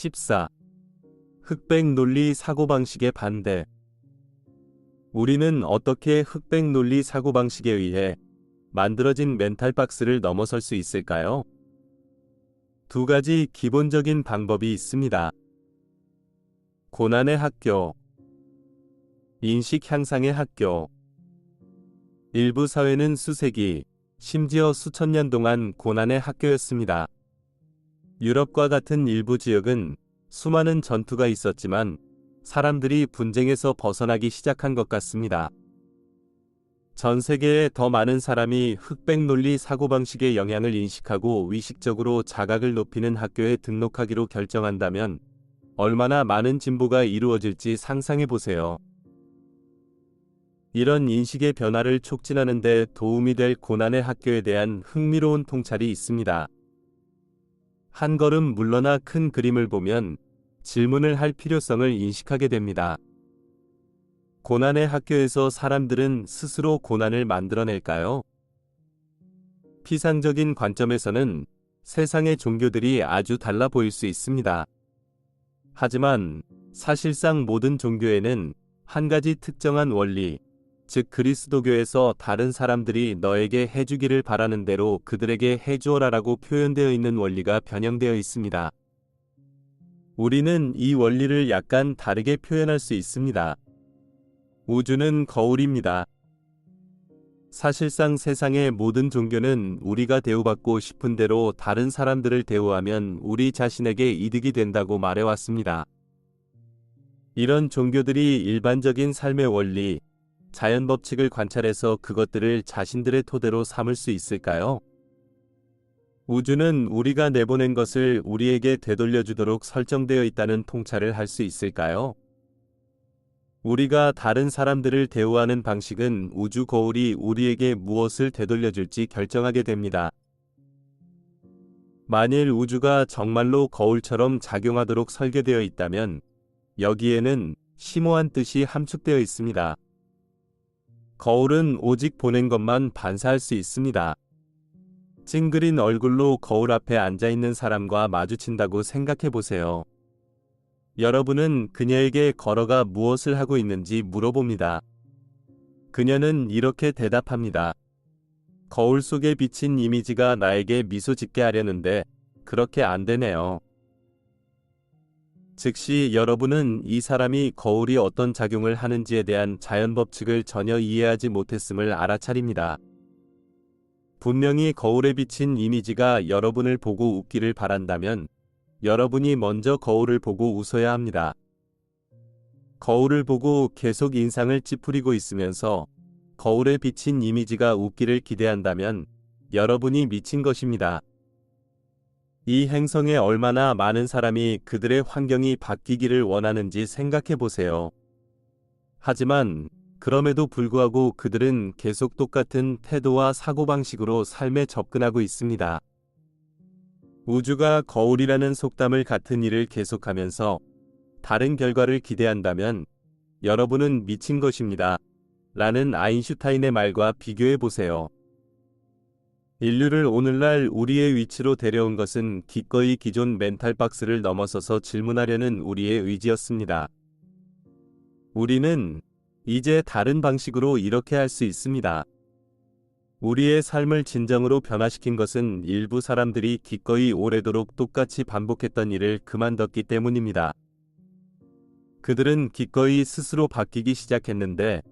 14. 흑백 논리 사고방식의 반대. 우리는 어떻게 흑백 논리 사고방식에 의해 만들어진 멘탈 박스를 넘어설 수 있을까요? 두 가지 기본적인 방법이 있습니다. 고난의 학교, 인식 향상의 학교. 일부 사회는 수세기, 심지어 수천 년 동안 고난의 학교였습니다. 유럽과 같은 일부 지역은 수많은 전투가 있었지만 사람들이 분쟁에서 벗어나기 시작한 것 같습니다. 전 세계의 더 많은 사람이 흑백 논리 사고방식의 영향을 인식하고 의식적으로 자각을 높이는 학교에 등록하기로 결정한다면 얼마나 많은 진보가 이루어질지 상상해 보세요. 이런 인식의 변화를 촉진하는 데 도움이 될 고난의 학교에 대한 흥미로운 통찰이 있습니다. 한 걸음 물러나 큰 그림을 보면 질문을 할 필요성을 인식하게 됩니다. 고난의 학교에서 사람들은 스스로 고난을 만들어낼까요? 피상적인 관점에서는 세상의 종교들이 아주 달라 보일 수 있습니다. 하지만 사실상 모든 종교에는 한 가지 특정한 원리, 즉 그리스도교에서 다른 사람들이 너에게 해주기를 바라는 대로 그들에게 해주어라라고 표현되어 있는 원리가 변형되어 있습니다. 우리는 이 원리를 약간 다르게 표현할 수 있습니다. 우주는 거울입니다. 사실상 세상의 모든 종교는 우리가 대우받고 싶은 대로 다른 사람들을 대우하면 우리 자신에게 이득이 된다고 말해왔습니다. 이런 종교들이 일반적인 삶의 원리, 자연 법칙을 관찰해서 그것들을 자신들의 토대로 삼을 수 있을까요? 우주는 우리가 내보낸 것을 우리에게 되돌려주도록 설정되어 있다는 통찰을 할 수 있을까요? 우리가 다른 사람들을 대우하는 방식은 우주 거울이 우리에게 무엇을 되돌려줄지 결정하게 됩니다. 만일 우주가 정말로 거울처럼 작용하도록 설계되어 있다면 여기에는 심오한 뜻이 함축되어 있습니다. 거울은 오직 보낸 것만 반사할 수 있습니다. 찡그린 얼굴로 거울 앞에 앉아있는 사람과 마주친다고 생각해 보세요. 여러분은 그녀에게 걸어가 무엇을 하고 있는지 물어봅니다. 그녀는 이렇게 대답합니다. 거울 속에 비친 이미지가 나에게 미소 짓게 하려는데 그렇게 안 되네요. 즉시 여러분은 이 사람이 거울이 어떤 작용을 하는지에 대한 자연 법칙을 전혀 이해하지 못했음을 알아차립니다. 분명히 거울에 비친 이미지가 여러분을 보고 웃기를 바란다면 여러분이 먼저 거울을 보고 웃어야 합니다. 거울을 보고 계속 인상을 찌푸리고 있으면서 거울에 비친 이미지가 웃기를 기대한다면 여러분이 미친 것입니다. 이 행성에 얼마나 많은 사람이 그들의 환경이 바뀌기를 원하는지 생각해 보세요. 하지만 그럼에도 불구하고 그들은 계속 똑같은 태도와 사고방식으로 삶에 접근하고 있습니다. 우주가 거울이라는 속담을 같은 일을 계속하면서 다른 결과를 기대한다면 여러분은 미친 것입니다. 라는 아인슈타인의 말과 비교해 보세요. 인류를 오늘날 우리의 위치로 데려온 것은 기꺼이 기존 멘탈 박스를 넘어서서 질문하려는 우리의 의지였습니다. 우리는 이제 다른 방식으로 이렇게 할 수 있습니다. 우리의 삶을 진정으로 변화시킨 것은 일부 사람들이 기꺼이 오래도록 똑같이 반복했던 일을 그만뒀기 때문입니다. 그들은 기꺼이 스스로 바뀌기 시작했는데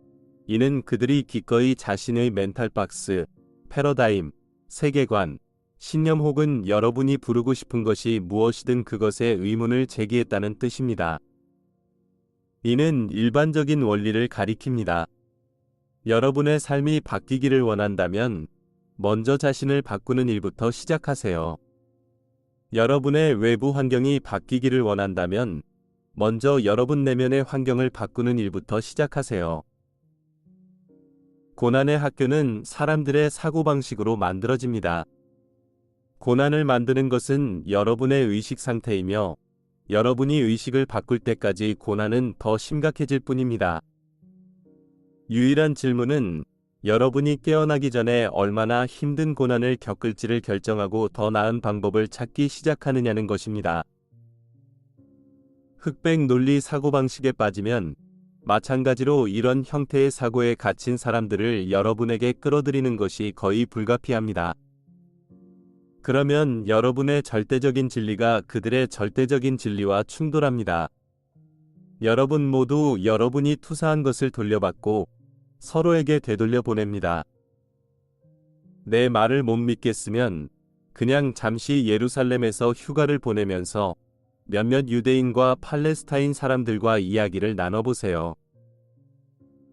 이는 그들이 기꺼이 자신의 멘탈 박스, 패러다임, 세계관, 신념 혹은 여러분이 부르고 싶은 것이 무엇이든 그것에 의문을 제기했다는 뜻입니다. 이는 일반적인 원리를 가리킵니다. 여러분의 삶이 바뀌기를 원한다면 먼저 자신을 바꾸는 일부터 시작하세요. 여러분의 외부 환경이 바뀌기를 원한다면 먼저 여러분 내면의 환경을 바꾸는 일부터 시작하세요. 고난의 학교는 사람들의 사고방식으로 만들어집니다. 고난을 만드는 것은 여러분의 의식 상태이며 여러분이 의식을 바꿀 때까지 고난은 더 심각해질 뿐입니다. 유일한 질문은 여러분이 깨어나기 전에 얼마나 힘든 고난을 겪을지를 결정하고 더 나은 방법을 찾기 시작하느냐는 것입니다. 흑백 논리 사고방식에 빠지면 마찬가지로 이런 형태의 사고에 갇힌 사람들을 여러분에게 끌어들이는 것이 거의 불가피합니다. 그러면 여러분의 절대적인 진리가 그들의 절대적인 진리와 충돌합니다. 여러분 모두 여러분이 투사한 것을 돌려받고 서로에게 되돌려 보냅니다. 내 말을 못 믿겠으면 그냥 잠시 예루살렘에서 휴가를 보내면서 몇몇 유대인과 팔레스타인 사람들과 이야기를 나눠보세요.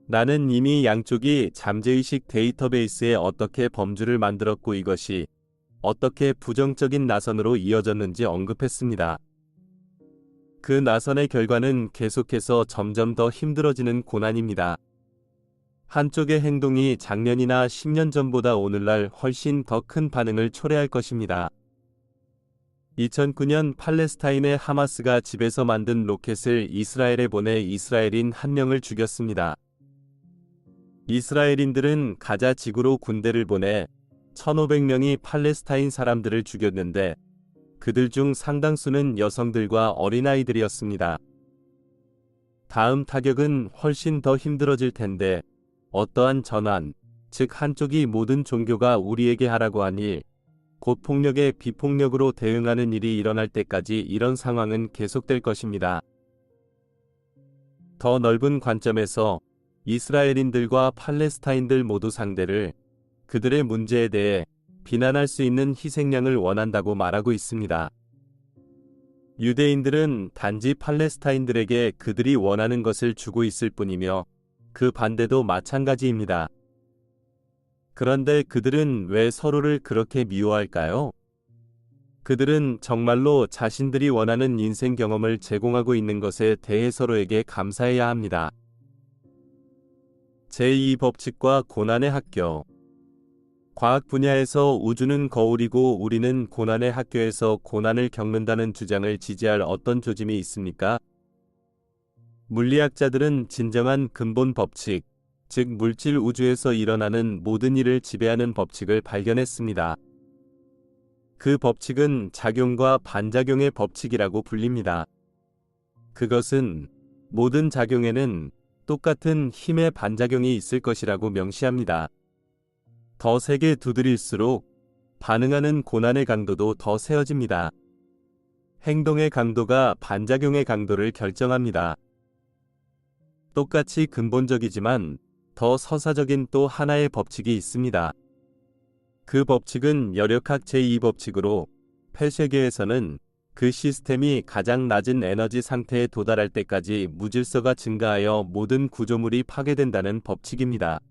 나는 이미 양쪽이 잠재의식 데이터베이스에 어떻게 범주를 만들었고 이것이 어떻게 부정적인 나선으로 이어졌는지 언급했습니다. 그 나선의 결과는 계속해서 점점 더 힘들어지는 고난입니다. 한쪽의 행동이 작년이나 10년 전보다 오늘날 훨씬 더 큰 반응을 초래할 것입니다. 2009년 팔레스타인의 하마스가 집에서 만든 로켓을 이스라엘에 보내 이스라엘인 1명을 죽였습니다. 이스라엘인들은 가자 지구로 군대를 보내 1,500명이 팔레스타인 사람들을 죽였는데 그들 중 상당수는 여성들과 어린아이들이었습니다. 다음 타격은 훨씬 더 힘들어질 텐데 어떠한 전환, 즉 한쪽이 모든 종교가 우리에게 하라고 한 일, 곧 폭력에 비폭력으로 대응하는 일이 일어날 때까지 이런 상황은 계속될 것입니다. 더 넓은 관점에서 이스라엘인들과 팔레스타인들 모두 상대를 그들의 문제에 대해 비난할 수 있는 희생양을 원한다고 말하고 있습니다. 유대인들은 단지 팔레스타인들에게 그들이 원하는 것을 주고 있을 뿐이며 그 반대도 마찬가지입니다. 그런데 그들은 왜 서로를 그렇게 미워할까요? 그들은 정말로 자신들이 원하는 인생 경험을 제공하고 있는 것에 대해 서로에게 감사해야 합니다. 제2법칙과 고난의 학교. 과학 분야에서 우주는 거울이고 우리는 고난의 학교에서 고난을 겪는다는 주장을 지지할 어떤 조짐이 있습니까? 물리학자들은 진정한 근본 법칙, 즉 물질 우주에서 일어나는 모든 일을 지배하는 법칙을 발견했습니다. 그 법칙은 작용과 반작용의 법칙이라고 불립니다. 그것은 모든 작용에는 똑같은 힘의 반작용이 있을 것이라고 명시합니다. 더 세게 두드릴수록 반응하는 고난의 강도도 더 세어집니다. 행동의 강도가 반작용의 강도를 결정합니다. 똑같이 근본적이지만 더 서사적인 또 하나의 법칙이 있습니다. 그 법칙은 열역학 제2법칙으로 폐쇄계에서는 그 시스템이 가장 낮은 에너지 상태에 도달할 때까지 무질서가 증가하여 모든 구조물이 파괴된다는 법칙입니다.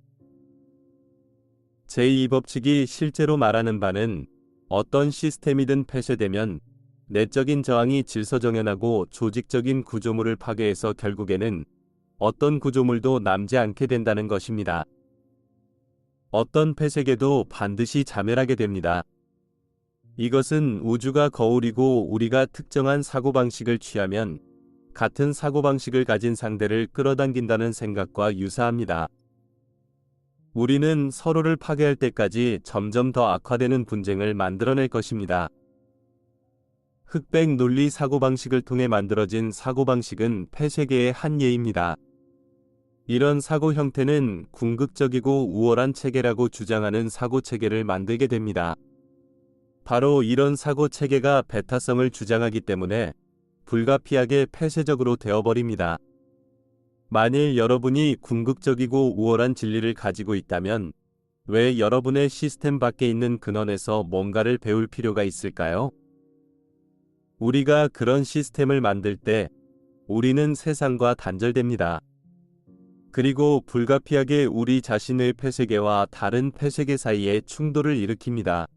제2법칙이 실제로 말하는 바는 어떤 시스템이든 폐쇄되면 내적인 저항이 질서정연하고 조직적인 구조물을 파괴해서 결국에는 어떤 구조물도 남지 않게 된다는 것입니다. 어떤 폐쇄계도 반드시 자멸하게 됩니다. 이것은 우주가 거울이고 우리가 특정한 사고방식을 취하면 같은 사고방식을 가진 상대를 끌어당긴다는 생각과 유사합니다. 우리는 서로를 파괴할 때까지 점점 더 악화되는 분쟁을 만들어낼 것입니다. 흑백 논리 사고방식을 통해 만들어진 사고방식은 폐쇄계의 한 예입니다. 이런 사고 형태는 궁극적이고 우월한 체계라고 주장하는 사고 체계를 만들게 됩니다. 바로 이런 사고 체계가 배타성을 주장하기 때문에 불가피하게 폐쇄적으로 되어버립니다. 만일 여러분이 궁극적이고 우월한 진리를 가지고 있다면 왜 여러분의 시스템 밖에 있는 근원에서 뭔가를 배울 필요가 있을까요? 우리가 그런 시스템을 만들 때 우리는 세상과 단절됩니다. 그리고 불가피하게 우리 자신의 폐쇄계와 다른 폐쇄계 사이에 충돌을 일으킵니다.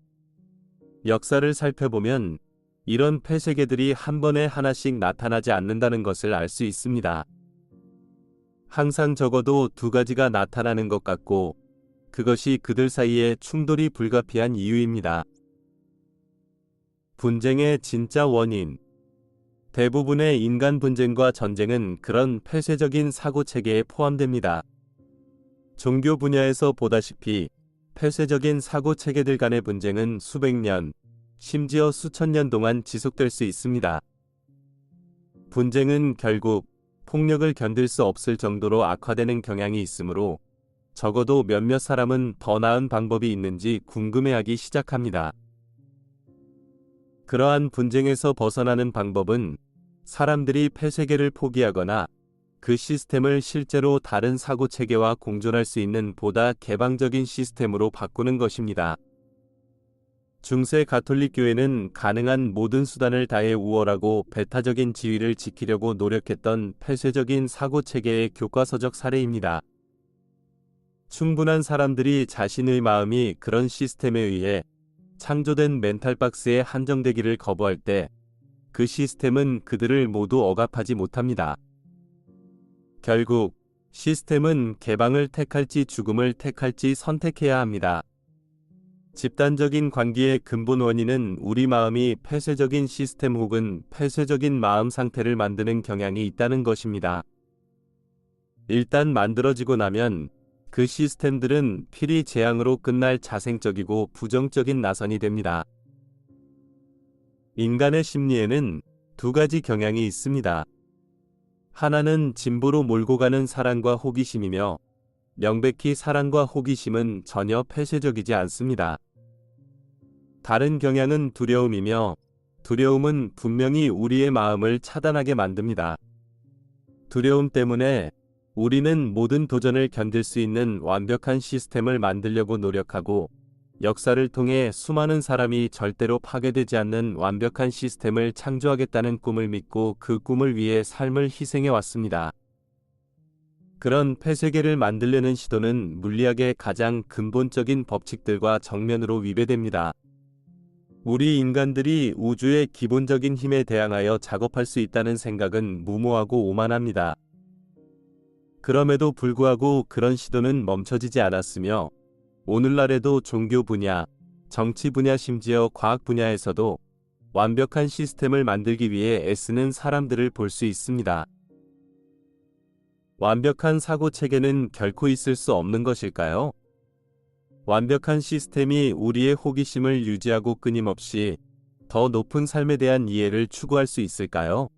역사를 살펴보면 이런 폐쇄계들이 한 번에 하나씩 나타나지 않는다는 것을 알 수 있습니다. 항상 적어도 두 가지가 나타나는 것 같고 그것이 그들 사이에 충돌이 불가피한 이유입니다. 분쟁의 진짜 원인. 대부분의 인간 분쟁과 전쟁은 그런 폐쇄적인 사고 체계에 포함됩니다. 종교 분야에서 보다시피 폐쇄적인 사고 체계들 간의 분쟁은 수백 년, 심지어 수천 년 동안 지속될 수 있습니다. 분쟁은 결국 폭력을 견딜 수 없을 정도로 악화되는 경향이 있으므로 적어도 몇몇 사람은 더 나은 방법이 있는지 궁금해하기 시작합니다. 그러한 분쟁에서 벗어나는 방법은 사람들이 폐쇄계를 포기하거나 그 시스템을 실제로 다른 사고 체계와 공존할 수 있는 보다 개방적인 시스템으로 바꾸는 것입니다. 중세 가톨릭 교회는 가능한 모든 수단을 다해 우월하고 배타적인 지위를 지키려고 노력했던 폐쇄적인 사고 체계의 교과서적 사례입니다. 충분한 사람들이 자신의 마음이 그런 시스템에 의해 창조된 멘탈박스에 한정되기를 거부할 때 그 시스템은 그들을 모두 억압하지 못합니다. 결국 시스템은 개방을 택할지 죽음을 택할지 선택해야 합니다. 집단적인 관계의 근본 원인은 우리 마음이 폐쇄적인 시스템 혹은 폐쇄적인 마음 상태를 만드는 경향이 있다는 것입니다. 일단 만들어지고 나면 그 시스템들은 필히 재앙으로 끝날 자생적이고 부정적인 나선이 됩니다. 인간의 심리에는 두 가지 경향이 있습니다. 하나는 진보로 몰고 가는 사랑과 호기심이며 명백히 사랑과 호기심은 전혀 폐쇄적이지 않습니다. 다른 경향은 두려움이며 두려움은 분명히 우리의 마음을 차단하게 만듭니다. 두려움 때문에 우리는 모든 도전을 견딜 수 있는 완벽한 시스템을 만들려고 노력하고 역사를 통해 수많은 사람이 절대로 파괴되지 않는 완벽한 시스템을 창조하겠다는 꿈을 믿고 그 꿈을 위해 삶을 희생해 왔습니다. 그런 폐쇄계를 만들려는 시도는 물리학의 가장 근본적인 법칙들과 정면으로 위배됩니다. 우리 인간들이 우주의 기본적인 힘에 대항하여 작업할 수 있다는 생각은 무모하고 오만합니다. 그럼에도 불구하고 그런 시도는 멈춰지지 않았으며 오늘날에도 종교 분야, 정치 분야 심지어 과학 분야에서도 완벽한 시스템을 만들기 위해 애쓰는 사람들을 볼 수 있습니다. 완벽한 사고 체계는 결코 있을 수 없는 것일까요? 완벽한 시스템이 우리의 호기심을 유지하고 끊임없이 더 높은 삶에 대한 이해를 추구할 수 있을까요?